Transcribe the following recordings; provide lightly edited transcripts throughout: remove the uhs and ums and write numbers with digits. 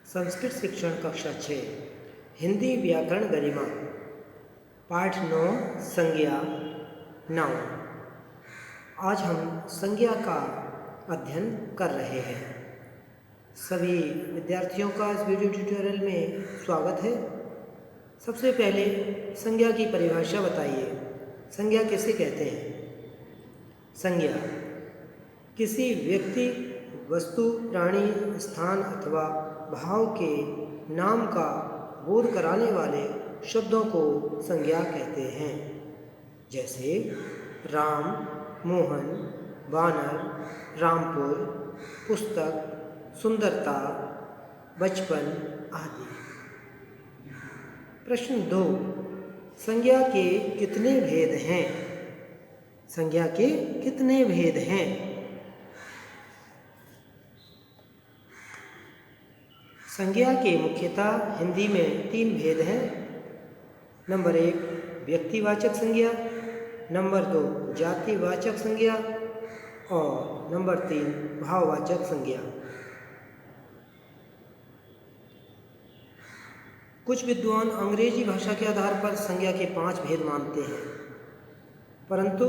संस्कृत शिक्षण कक्षा 6 हिंदी व्याकरण गरिमा पाठ 9 संज्ञा नाउन। आज हम संज्ञा का अध्ययन कर रहे हैं। सभी विद्यार्थियों का इस वीडियो ट्यूटोरियल में स्वागत है। सबसे पहले संज्ञा की परिभाषा बताइए। संज्ञा किसे कहते हैं? संज्ञा किसी व्यक्ति, वस्तु, प्राणी, स्थान अथवा भाव के नाम का बोध कराने वाले शब्दों को संज्ञा कहते हैं। जैसे राम, मोहन, वानर, रामपुर, पुस्तक, सुंदरता, बचपन आदि। प्रश्न 2, संज्ञा के कितने भेद हैं? संज्ञा के कितने भेद हैं? संज्ञा के मुख्यतः हिंदी में 3 भेद हैं। नंबर 1 व्यक्तिवाचक संज्ञा, नंबर 2 जातिवाचक संज्ञा और नंबर 3 भाववाचक संज्ञा। कुछ विद्वान अंग्रेजी भाषा के आधार पर संज्ञा के 5 भेद मानते हैं, परंतु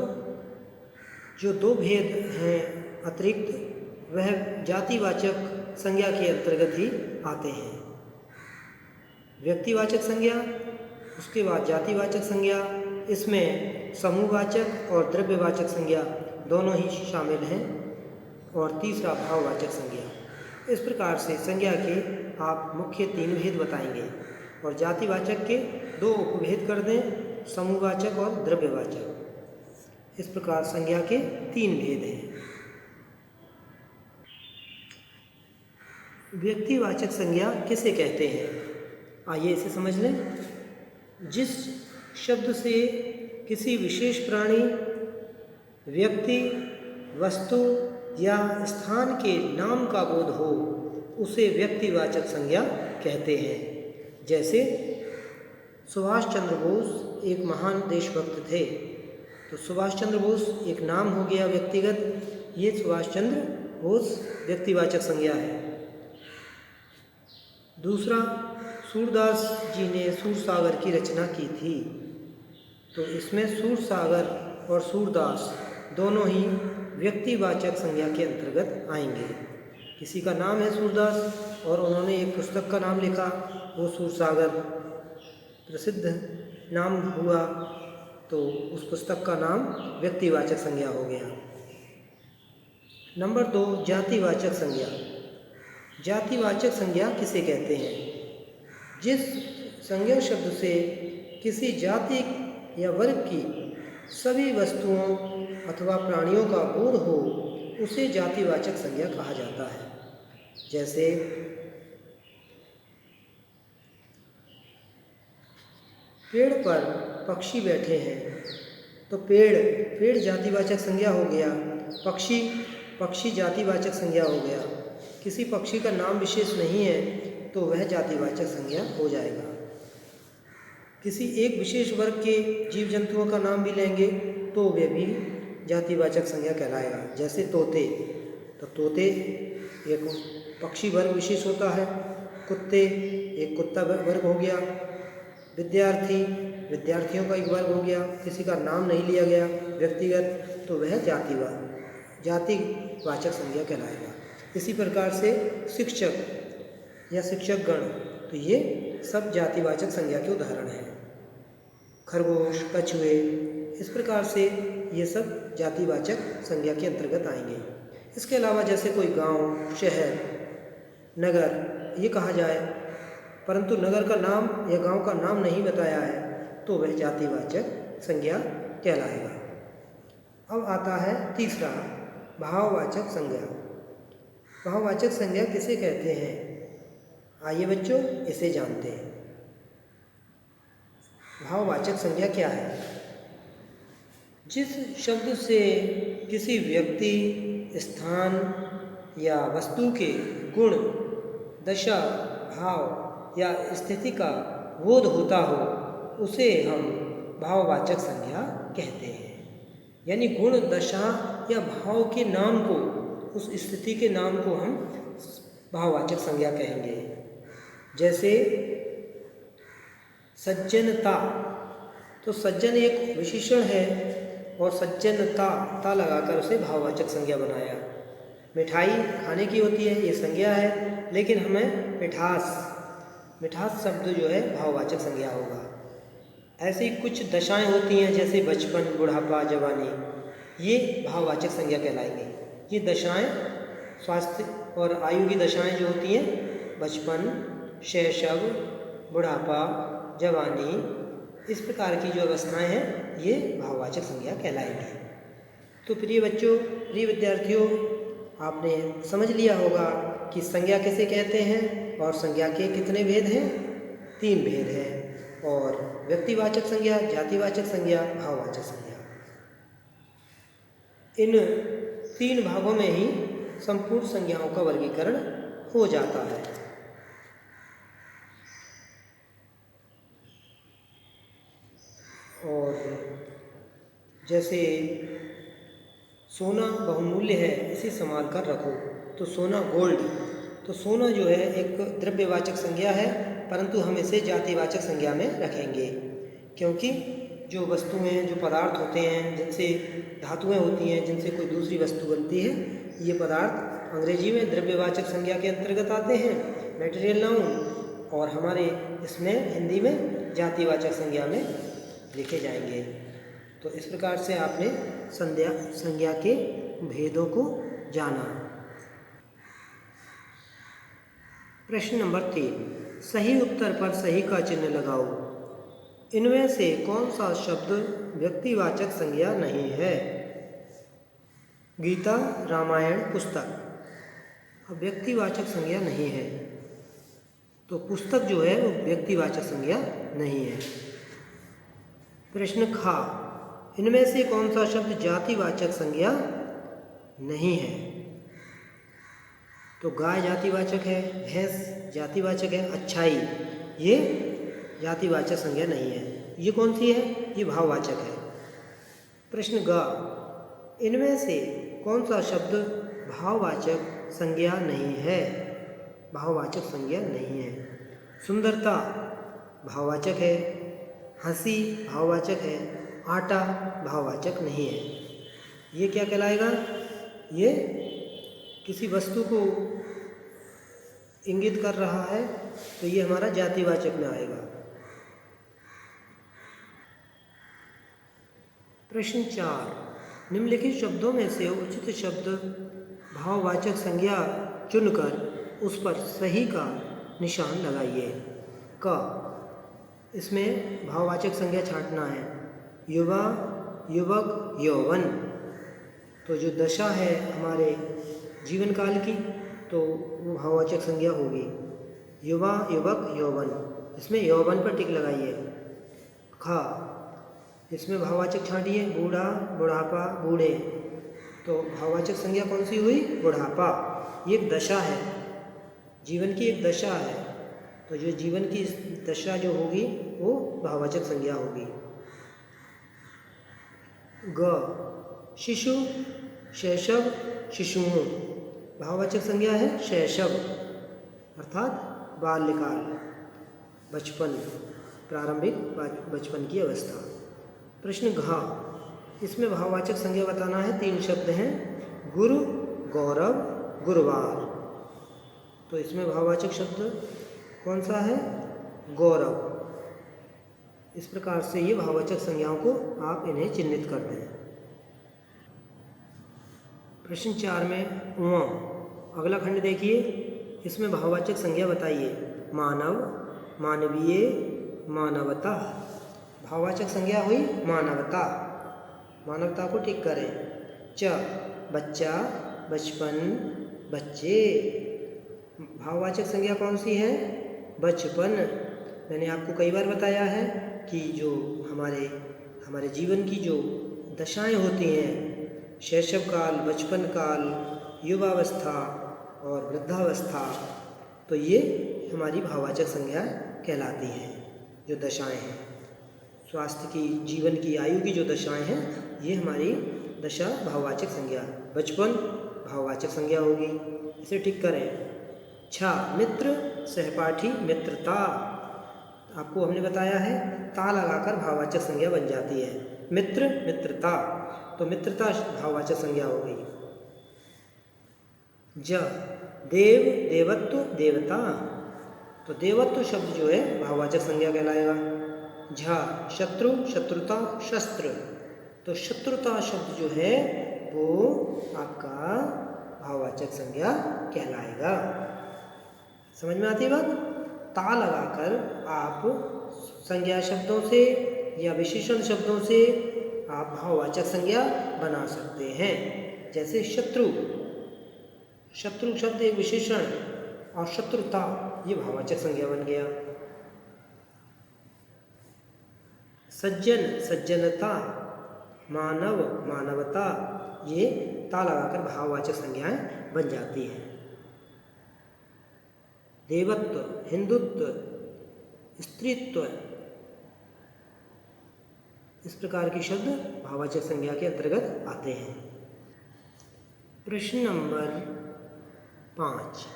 जो 2 भेद हैं अतिरिक्त वह जातिवाचक संज्ञा के अंतर्गत ही आते हैं। व्यक्तिवाचक संज्ञा, उसके बाद जातिवाचक संज्ञा, इसमें समूहवाचक और द्रव्यवाचक संज्ञा दोनों ही शामिल हैं और तीसरा भाववाचक संज्ञा। इस प्रकार से संज्ञा के आप मुख्य 3 भेद बताएंगे और जातिवाचक के 2 उपभेद कर दें, समूहवाचक और द्रव्यवाचक। इस प्रकार संज्ञा के 3 भेद हैं। व्यक्तिवाचक संज्ञा किसे कहते हैं? आइए इसे समझ लें। जिस शब्द से किसी विशेष प्राणी, व्यक्ति, वस्तु या स्थान के नाम का बोध हो उसे व्यक्तिवाचक संज्ञा कहते हैं। जैसे सुभाष चंद्र बोस एक महान देशभक्त थे, तो सुभाष चंद्र बोस एक नाम हो गया व्यक्तिगत, ये सुभाष चंद्र बोस व्यक्तिवाचक संज्ञा है। दूसरा, सूरदास जी ने सूरसागर की रचना की थी, तो इसमें सूरसागर और सूरदास दोनों ही व्यक्तिवाचक संज्ञा के अंतर्गत आएंगे। किसी का नाम है सूरदास और उन्होंने एक पुस्तक का नाम लिखा, वो सूरसागर प्रसिद्ध नाम हुआ, तो उस पुस्तक का नाम व्यक्तिवाचक संज्ञा हो गया। नंबर 2 जातिवाचक संज्ञा। जातिवाचक संज्ञा किसे कहते हैं? जिस संज्ञा शब्द से किसी जाति या वर्ग की सभी वस्तुओं अथवा प्राणियों का बोध हो उसे जातिवाचक संज्ञा कहा जाता है। जैसे पेड़ पर पक्षी बैठे हैं, तो पेड़ जातिवाचक संज्ञा हो गया, पक्षी जातिवाचक संज्ञा हो गया। किसी पक्षी का नाम विशेष नहीं है तो वह जातिवाचक संज्ञा हो जाएगा। किसी एक विशेष वर्ग के जीव जंतुओं का नाम भी लेंगे तो वह भी जातिवाचक संज्ञा कहलाएगा। जैसे तोते, तो तोते एक पक्षी वर्ग विशेष होता है। कुत्ते एक कुत्ता वर्ग हो गया। विद्यार्थियों का एक वर्ग हो गया, किसी का नाम नहीं लिया गया व्यक्तिगत, तो वह जातिवाचक संज्ञा कहलाएगा। इसी प्रकार से शिक्षक या शिक्षकगण, तो ये सब जातिवाचक संज्ञा के उदाहरण हैं। खरगोश, कछुए, इस प्रकार से ये सब जातिवाचक संज्ञा के अंतर्गत आएंगे। इसके अलावा जैसे कोई गांव, शहर, नगर ये कहा जाए, परंतु नगर का नाम या गांव का नाम नहीं बताया है, तो वह जातिवाचक संज्ञा कहलाएगा। अब आता है तीसरा, भाववाचक संज्ञा। भाववाचक संज्ञा किसे कहते हैं? आइए बच्चों इसे जानते हैं। भाववाचक संज्ञा क्या है? जिस शब्द से किसी व्यक्ति, स्थान या वस्तु के गुण, दशा, भाव या स्थिति का बोध होता हो उसे हम भाववाचक संज्ञा कहते हैं। यानी गुण, दशा या भाव के नाम को, उस स्थिति के नाम को हम भाववाचक संज्ञा कहेंगे। जैसे सज्जनता, तो सज्जन एक विशेषण है और सज्जनता ता लगाकर उसे भाववाचक संज्ञा बनाया। मिठाई खाने की होती है, ये संज्ञा है, लेकिन हमें मिठास शब्द जो है भाववाचक संज्ञा होगा। ऐसे ही कुछ दशाएं होती हैं जैसे बचपन, बुढ़ापा, जवानी, ये भाववाचक संज्ञा कहलाएंगे। ये दशाएं स्वास्थ्य और आयु की दशाएं जो होती हैं, बचपन, शैशव, बुढ़ापा, जवानी, इस प्रकार की जो अवस्थाएं हैं ये भाववाचक संज्ञा कहलाएंगी। तो प्रिय बच्चों, प्रिय विद्यार्थियों, आपने समझ लिया होगा कि संज्ञा किसे कहते हैं और संज्ञा के कितने भेद हैं। 3 भेद हैं, और व्यक्तिवाचक संज्ञा, जातिवाचक संज्ञा, भाववाचक संज्ञा। इन 3 भागों में ही संपूर्ण संज्ञाओं का वर्गीकरण हो जाता है। और जैसे सोना बहुमूल्य है, इसे संभाल कर रखो, तो सोना गोल्ड, तो सोना जो है एक द्रव्यवाचक संज्ञा है, परंतु हम इसे जातिवाचक संज्ञा में रखेंगे, क्योंकि जो वस्तुएं, जो पदार्थ होते हैं, जिनसे धातुएं होती हैं, जिनसे कोई दूसरी वस्तु बनती है, ये पदार्थ अंग्रेजी में द्रव्यवाचक संज्ञा के अंतर्गत आते हैं, मटेरियल नाउन, और हमारे इसमें हिंदी में जातिवाचक संज्ञा में लिखे जाएंगे। तो इस प्रकार से आपने संज्ञा के भेदों को जाना। प्रश्न नंबर 3, सही उत्तर पर सही का चिन्ह लगाओ। इनमें से कौन सा शब्द व्यक्तिवाचक संज्ञा नहीं है? गीता, रामायण, पुस्तक। अब व्यक्तिवाचक संज्ञा नहीं है, तो पुस्तक जो है वो व्यक्तिवाचक संज्ञा नहीं है। प्रश्न खा, इनमें से कौन सा शब्द जातिवाचक संज्ञा नहीं है? तो गाय जातिवाचक है, भैंस जातिवाचक है, अच्छाई, ये जातिवाचक संज्ञा नहीं है। ये कौन सी है? ये भाववाचक है। प्रश्न ग, इनमें से कौन सा शब्द भाववाचक संज्ञा नहीं है? भाववाचक संज्ञा नहीं है। सुंदरता भाववाचक है, हंसी भाववाचक है, आटा भाववाचक नहीं है। ये क्या कहलाएगा? ये किसी वस्तु को इंगित कर रहा है, तो ये हमारा जातिवाचक में आएगा। प्रश्न 4, निम्नलिखित शब्दों में से उचित शब्द भाववाचक संज्ञा चुनकर उस पर सही का निशान लगाइए। क, इसमें भाववाचक संज्ञा छांटना है। युवा, युवक, यौवन, तो जो दशा है हमारे जीवन काल की, तो वो भाववाचक संज्ञा होगी। युवा, युवक, यौवन, इसमें यौवन पर टिक लगाइए। खा, इसमें भाववाचक छांटिए। बूढ़ा, बुढ़ापा, बूढ़े, तो भाववाचक संज्ञा कौन सी हुई? बुढ़ापा। ये एक दशा है, जीवन की एक दशा है, तो जो जीवन की दशा जो होगी वो भाववाचक संज्ञा होगी। ग, शिशु, शैशव, शिशुओं, भाववाचक संज्ञा है शैशव, अर्थात बाल्यकाल, बचपन, प्रारंभिक बचपन की अवस्था। प्रश्न घ, इसमें भाववाचक संज्ञा बताना है। 3 शब्द हैं, गुरु, गौरव, गुरुवार, तो इसमें भाववाचक शब्द कौन सा है? गौरव। इस प्रकार से ये भाववाचक संज्ञाओं को आप इन्हें चिन्हित कर दें। प्रश्न 4 में उआ, अगला खंड देखिए, इसमें भाववाचक संज्ञा बताइए। मानव, मानवीय, मानवता, भाववाचक संज्ञा हुई मानवता, मानवता को टिक करें। च, बच्चा, बचपन, बच्चे, भाववाचक संज्ञा कौन सी है? बचपन। मैंने आपको कई बार बताया है कि जो हमारे जीवन की जो दशाएं होती हैं, शैशव काल, बचपन काल, युवावस्था और वृद्धावस्था, तो ये हमारी भाववाचक संज्ञा कहलाती हैं। जो दशाएं हैं, स्वास्थ्य की, जीवन की, आयु की जो दशाएं हैं, ये हमारी दशा भाववाचक संज्ञा। बचपन भाववाचक संज्ञा होगी, इसे ठीक करें। छा मित्र, सहपाठी, मित्रता। आपको हमने बताया है ता लगाकर भाववाचक संज्ञा बन जाती है। मित्र, मित्रता, तो मित्रता भाववाचक संज्ञा हो गई। ज देव, देवत्व, देवता, तो देवत्व शब्द जो है भाववाचक संज्ञा कहलाएगा। झा शत्रु, शत्रुता, शस्त्र, तो शत्रुता शब्द जो है वो आपका भाववाचक संज्ञा कहलाएगा। समझ में आती है बात? ता लगाकर आप संज्ञा शब्दों से या विशेषण शब्दों से आप भाववाचक संज्ञा बना सकते हैं। जैसे शत्रु, शत्रु शब्द एक विशेषण और शत्रुता ये भाववाचक संज्ञा बन गया। सज्जन, सज्जनता, मानव, मानवता, ये ता लगाकर भाववाचक संज्ञाएं बन जाती हैं। देवत्व, हिंदुत्व, स्त्रीत्व, इस प्रकार के शब्द भाववाचक संज्ञा के अंतर्गत आते हैं। प्रश्न नंबर 5।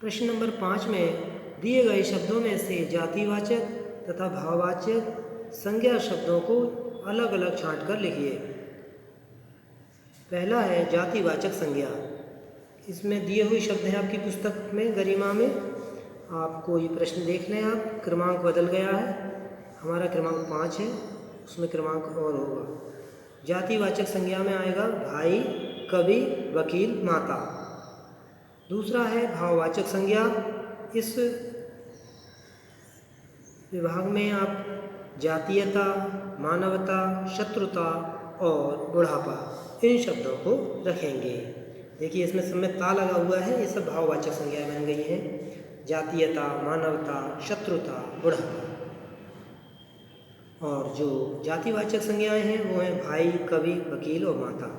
प्रश्न नंबर 5 में दिए गए शब्दों में से जातिवाचक तथा भाववाचक संज्ञा शब्दों को अलग अलग छांट कर लिखिए। पहला है जातिवाचक संज्ञा। इसमें दिए हुए शब्द हैं आपकी पुस्तक में, गरिमा में। आपको ये प्रश्न देख लें आप, क्रमांक बदल गया है, हमारा क्रमांक 5 है, उसमें क्रमांक और होगा। जातिवाचक संज्ञा में आएगा भाई, कवि, वकील, माता। दूसरा है भाववाचक संज्ञा। इस विभाग में आप जातीयता, मानवता, शत्रुता और बुढ़ापा इन शब्दों को रखेंगे। देखिए इसमें सब में ता लगा हुआ है, ये सब भाववाचक संज्ञाएं बन गई हैं। जातीयता, मानवता, शत्रुता, बुढ़ापा। और जो जातिवाचक संज्ञाएं हैं वो हैं भाई, कवि, वकील और माता।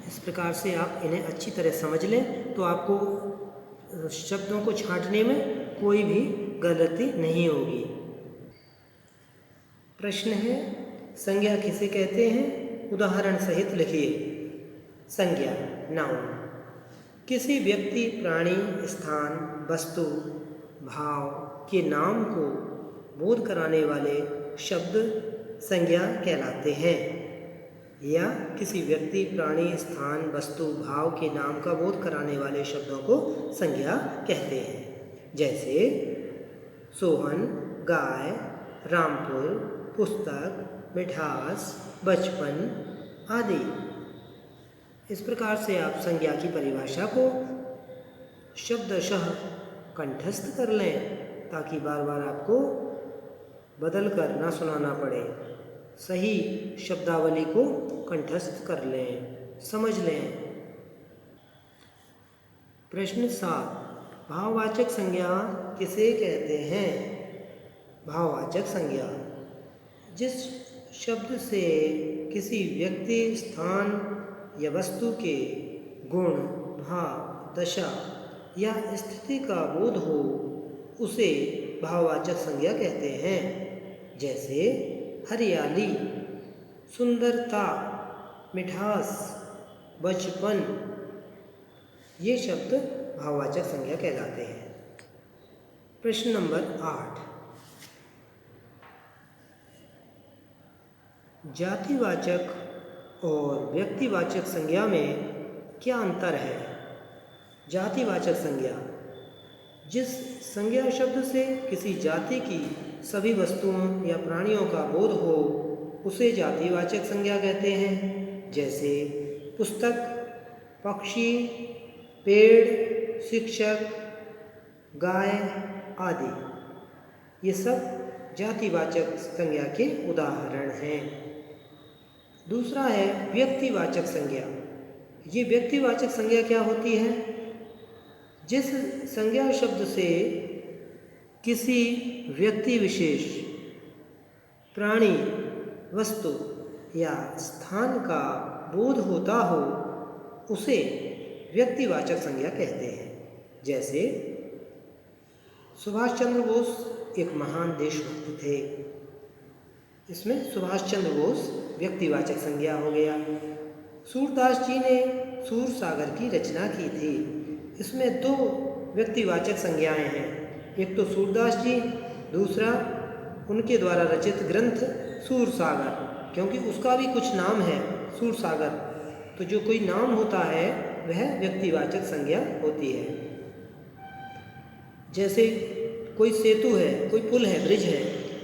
इस प्रकार से आप इन्हें अच्छी तरह समझ लें तो आपको शब्दों को छांटने में कोई भी गलती नहीं होगी। प्रश्न है संज्ञा किसे कहते हैं? उदाहरण सहित लिखिए। संज्ञा, नाउन, किसी व्यक्ति, प्राणी, स्थान, वस्तु, भाव के नाम को बोध कराने वाले शब्द संज्ञा कहलाते हैं। या किसी व्यक्ति, प्राणी, स्थान, वस्तु, भाव के नाम का बोध कराने वाले शब्दों को संज्ञा कहते हैं। जैसे सोहन, गाय, रामपुर, पुस्तक, मिठास, बचपन आदि। इस प्रकार से आप संज्ञा की परिभाषा को शब्दशः कंठस्थ कर लें ताकि बार बार आपको बदल कर ना सुनाना पड़े। सही शब्दावली को कंठस्थ कर लें, समझ लें। प्रश्न 7। भाववाचक संज्ञा किसे कहते हैं? भाववाचक संज्ञा जिस शब्द से किसी व्यक्ति, स्थान या वस्तु के गुण, भाव, दशा या स्थिति का बोध हो उसे भाववाचक संज्ञा कहते हैं। जैसे हरियाली, सुंदरता, मिठास, बचपन, ये शब्द भाववाचक संज्ञा कहलाते हैं। प्रश्न नंबर 8। जातिवाचक और व्यक्तिवाचक संज्ञा में क्या अंतर है? जातिवाचक संज्ञा जिस संज्ञा शब्द से किसी जाति की सभी वस्तुओं या प्राणियों का बोध हो उसे जातिवाचक संज्ञा कहते हैं। जैसे पुस्तक, पक्षी, पेड़, शिक्षक, गाय आदि। ये सब जातिवाचक संज्ञा के उदाहरण हैं। दूसरा है व्यक्तिवाचक संज्ञा। ये व्यक्तिवाचक संज्ञा क्या होती है? जिस संज्ञा शब्द से किसी व्यक्ति विशेष, प्राणी, वस्तु या स्थान का बोध होता हो उसे व्यक्तिवाचक संज्ञा कहते हैं। जैसे सुभाष चंद्र बोस एक महान देशभक्त थे, इसमें सुभाष चंद्र बोस व्यक्तिवाचक संज्ञा हो गया। सूरदास जी ने सूर सागर की रचना की थी, इसमें 2 व्यक्तिवाचक संज्ञाएं हैं। एक तो सूरदास जी, दूसरा उनके द्वारा रचित ग्रंथ सूरसागर, क्योंकि उसका भी कुछ नाम है सूरसागर। तो जो कोई नाम होता है वह व्यक्तिवाचक संज्ञा होती है। जैसे कोई सेतु है, कोई पुल है, ब्रिज है,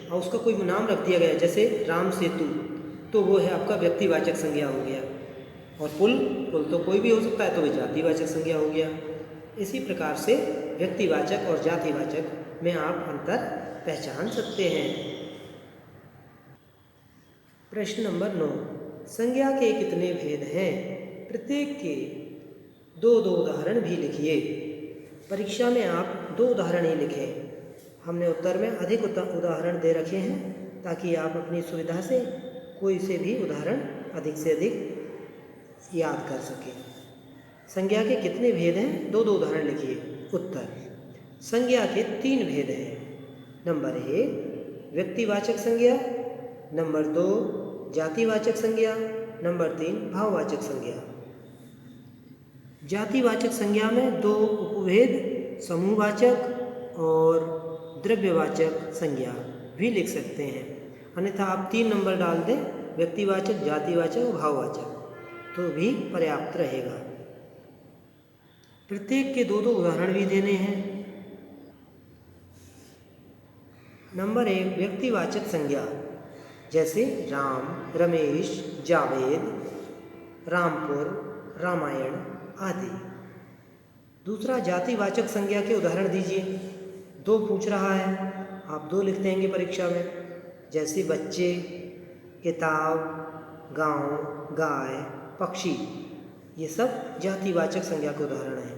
और उसका कोई नाम रख दिया गया जैसे राम सेतु, तो वो है आपका व्यक्तिवाचक संज्ञा हो गया। और पुल तो कोई भी हो सकता है, तो वह जातिवाचक संज्ञा हो गया। इसी प्रकार से व्यक्तिवाचक और जातिवाचक में आप अंतर पहचान सकते हैं। प्रश्न नंबर 9, संज्ञा के कितने भेद हैं? प्रत्येक के दो दो उदाहरण भी लिखिए। परीक्षा में आप 2 उदाहरण ही लिखें। हमने उत्तर में अधिक उदाहरण दे रखे हैं ताकि आप अपनी सुविधा से कोई से भी उदाहरण अधिक से अधिक याद कर सकें। संज्ञा के कितने भेद हैं? 2 उदाहरण लिखिए। उत्तर, संज्ञा के 3 भेद हैं। नंबर 1 व्यक्तिवाचक संज्ञा, नंबर 2 जातिवाचक संज्ञा, नंबर 3 भाववाचक संज्ञा। जातिवाचक संज्ञा में 2 उपभेद समूहवाचक और द्रव्यवाचक संज्ञा भी लिख सकते हैं। अन्यथा आप 3 नंबर डाल दें, व्यक्तिवाचक, जातिवाचक और भाववाचक, तो भी पर्याप्त रहेगा। प्रत्येक के 2 उदाहरण भी देने हैं। नंबर 1 व्यक्तिवाचक संज्ञा, जैसे राम, रमेश, जावेद, रामपुर, रामायण आदि। दूसरा जातिवाचक संज्ञा के उदाहरण दीजिए। 2 पूछ रहा है, आप 2 लिख देंगे परीक्षा में, जैसे बच्चे, किताब, गांव, गाय, पक्षी। ये सब जातिवाचक संज्ञा के उदाहरण हैं।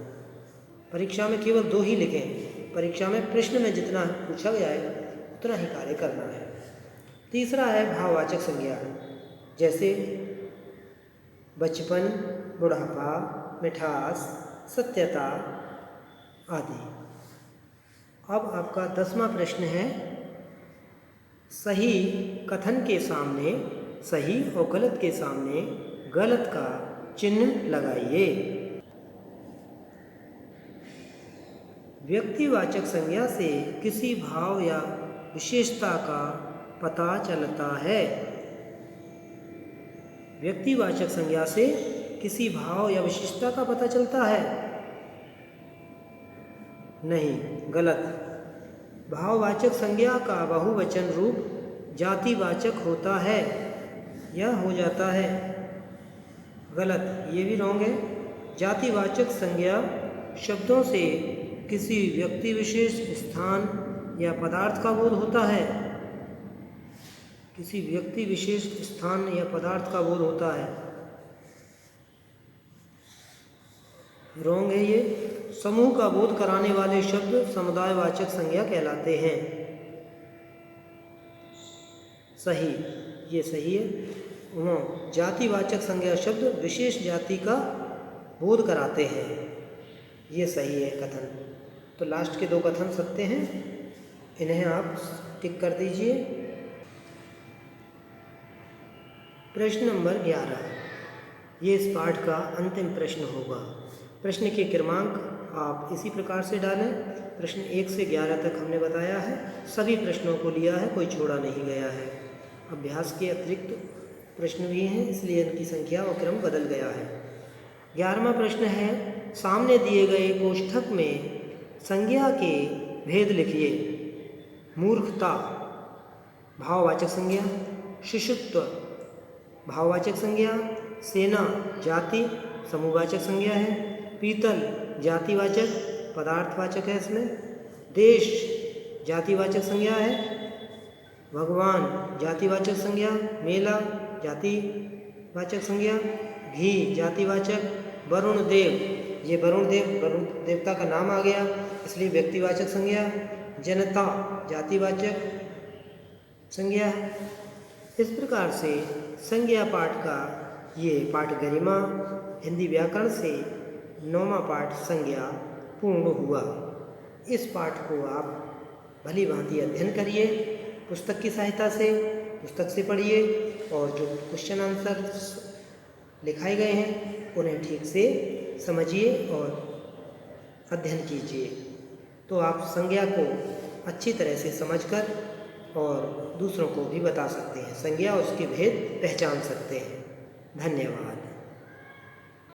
परीक्षा में केवल 2 ही लिखें। परीक्षा में प्रश्न में जितना पूछा गया है उतना ही कार्य करना है। तीसरा है भाववाचक संज्ञा, जैसे बचपन, बुढ़ापा, मिठास, सत्यता आदि। अब आपका 10वां प्रश्न है, सही कथन के सामने सही और गलत के सामने गलत का चिन्ह लगाइए। व्यक्तिवाचक संज्ञा से किसी भाव या विशेषता का पता चलता है। व्यक्तिवाचक संज्ञा से किसी भाव या विशेषता का पता चलता है? नहीं, गलत। भाववाचक संज्ञा का बहुवचन रूप जातिवाचक होता है या हो जाता है? गलत, ये भी रॉन्ग है। जातिवाचक संज्ञा शब्दों से किसी व्यक्ति विशेष, स्थान या पदार्थ का बोध होता है। किसी व्यक्ति विशेष, स्थान या पदार्थ का बोध होता है। रॉन्ग है ये। समूह का बोध कराने वाले शब्द समुदायवाचक संज्ञा कहलाते हैं। सही, ये सही है। जातिवाचक संज्ञा शब्द विशेष जाति का बोध कराते हैं, ये सही है कथन। तो लास्ट के 2 कथन सत्य हैं, इन्हें आप टिक कर दीजिए। प्रश्न नंबर 11, ये इस पाठ का अंतिम प्रश्न होगा। प्रश्न के क्रमांक आप इसी प्रकार से डालें। प्रश्न 1 से 11 तक हमने बताया है, सभी प्रश्नों को लिया है, कोई छोड़ा नहीं गया है। अभ्यास के अतिरिक्त प्रश्न भी हैं, इसलिए इनकी संख्या और क्रम बदल गया है। 11वां प्रश्न है, सामने दिए गए कोष्ठक में संज्ञा के भेद लिखिए। मूर्खता भाववाचक संज्ञा, शिशुत्व भाववाचक संज्ञा, सेना जाति समूहवाचक संज्ञा है, पीतल जातिवाचक पदार्थवाचक है इसमें, देश जातिवाचक संज्ञा है, भगवान जातिवाचक संज्ञा, मेला जातिवाचक संज्ञा, घी जातिवाचक, वरुण देव, ये वरुण देवता का नाम आ गया इसलिए व्यक्तिवाचक संज्ञा, जनता जातिवाचक संज्ञा है। इस प्रकार से संज्ञा पाठ का ये पाठ गरिमा हिंदी व्याकरण से 9वां पाठ संज्ञा पूर्ण हुआ। इस पाठ को आप भली भांति अध्ययन करिए, पुस्तक की सहायता से, पुस्तक से पढ़िए और जो क्वेश्चन आंसर लिखाए गए हैं उन्हें ठीक से समझिए और अध्ययन कीजिए, तो आप संज्ञा को अच्छी तरह से समझकर और दूसरों को भी बता सकते हैं, संज्ञा और उसके भेद पहचान सकते हैं। धन्यवाद।